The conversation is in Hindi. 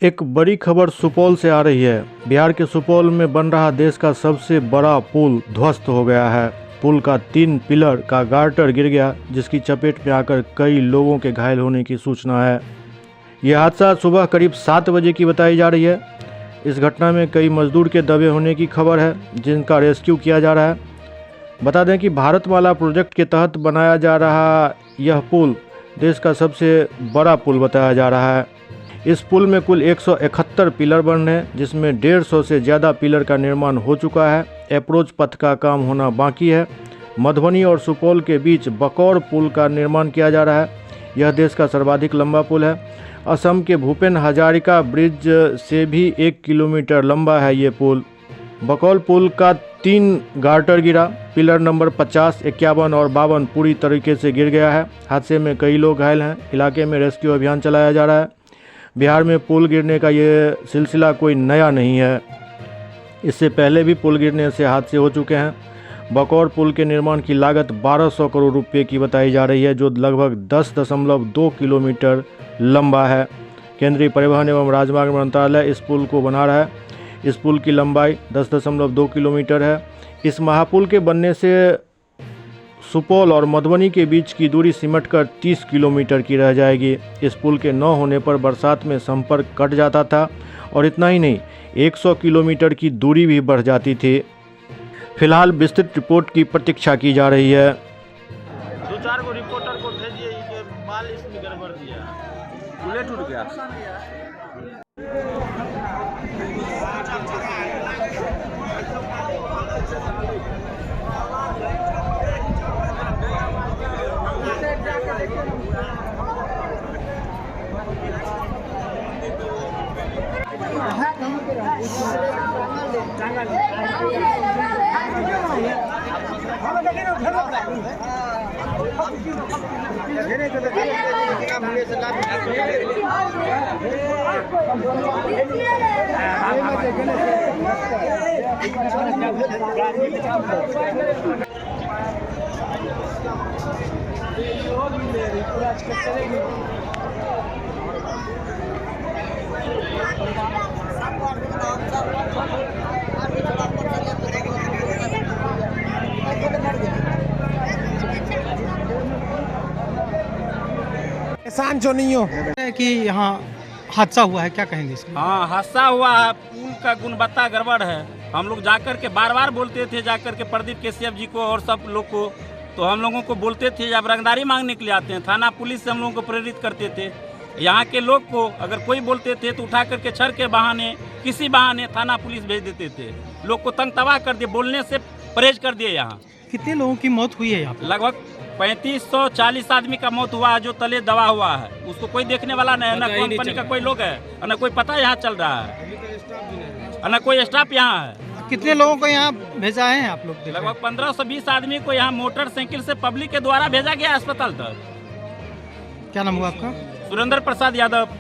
एक बड़ी खबर सुपौल से आ रही है। बिहार के सुपौल में बन रहा देश का सबसे बड़ा पुल ध्वस्त हो गया है। पुल का 3 पिलर का गार्टर गिर गया, जिसकी चपेट में आकर कई लोगों के घायल होने की सूचना है। यह हादसा सुबह करीब 7 बजे की बताई जा रही है। इस घटना में कई मजदूर के दबे होने की खबर है, जिनका रेस्क्यू किया जा रहा है। बता दें कि भारतमाला प्रोजेक्ट के तहत बनाया जा रहा यह पुल देश का सबसे बड़ा पुल बताया जा रहा है। इस पुल में कुल 171 पिलर बन रहे हैं, जिसमें 150 से ज़्यादा पिलर का निर्माण हो चुका है। अप्रोच पथ का काम होना बाकी है। मधुबनी और सुपौल के बीच बकौर पुल का निर्माण किया जा रहा है। यह देश का सर्वाधिक लंबा पुल है। असम के भूपेन हजारिका ब्रिज से भी 1 किलोमीटर लंबा है ये पुल। बकौल पुल का 3 गार्टर गिरा। पिलर नंबर 50, 51 और 52 पूरी तरीके से गिर गया है। हादसे में कई लोग घायल हैं। इलाके में रेस्क्यू अभियान चलाया जा रहा है। बिहार में पुल गिरने का ये सिलसिला कोई नया नहीं है। इससे पहले भी पुल गिरने से हादसे हो चुके हैं। बकौर पुल के निर्माण की लागत 1200 करोड़ रुपए की बताई जा रही है, जो लगभग 10.2 किलोमीटर लंबा है। केंद्रीय परिवहन एवं राजमार्ग मंत्रालय इस पुल को बना रहा है। इस पुल की लंबाई 10.2 किलोमीटर है। इस महापुल के बनने से सुपौल और मधुबनी के बीच की दूरी सिमटकर 30 किलोमीटर की रह जाएगी। इस पुल के न होने पर बरसात में संपर्क कट जाता था और इतना ही नहीं, 100 किलोमीटर की दूरी भी बढ़ जाती थी। फिलहाल विस्तृत रिपोर्ट की प्रतीक्षा की जा रही है। 2-4 को रिपोर्टर को भेजिए कि माल इसमें गड़बड़ दिया, पुले टूट गया। किसान जो नहीं हो कि यहाँ हादसा हुआ है, क्या कहेंगे इसमें? हाँ, हादसा हुआ है। पुल का गुणवत्ता गड़बड़ है। हम लोग जाकर के बार बार बोलते थे, जाकर के प्रदीप केसीएफ जी को और सब लोग को, तो हम लोगों को बोलते थे जब रंगदारी मांगने के लिए आते हैं, थाना पुलिस से हम लोगों को प्रेरित करते थे। यहाँ के लोग को अगर कोई बोलते थे तो उठा करके छर के बहाने, किसी बहाने थाना पुलिस भेज देते थे। लोग को तंग तबाह कर दिए, बोलने से परहेज कर दिए। यहाँ कितने लोगों की मौत हुई है यहाँ पे? लगभग 3540 आदमी का मौत हुआ है, जो तले दबा हुआ है। उसको कोई देखने वाला नहीं है, न कंपनी का कोई लोग है, न कोई पता यहाँ चल रहा है, न कोई स्टाफ यहाँ है। कितने लोगों को यहाँ भेजा है आप लोग? लगभग 15 से 20 आदमी को यहाँ मोटरसाइकिल से पब्लिक के द्वारा भेजा गया अस्पताल तक। क्या नाम हुआ आपका? सुरेंद्र प्रसाद यादव,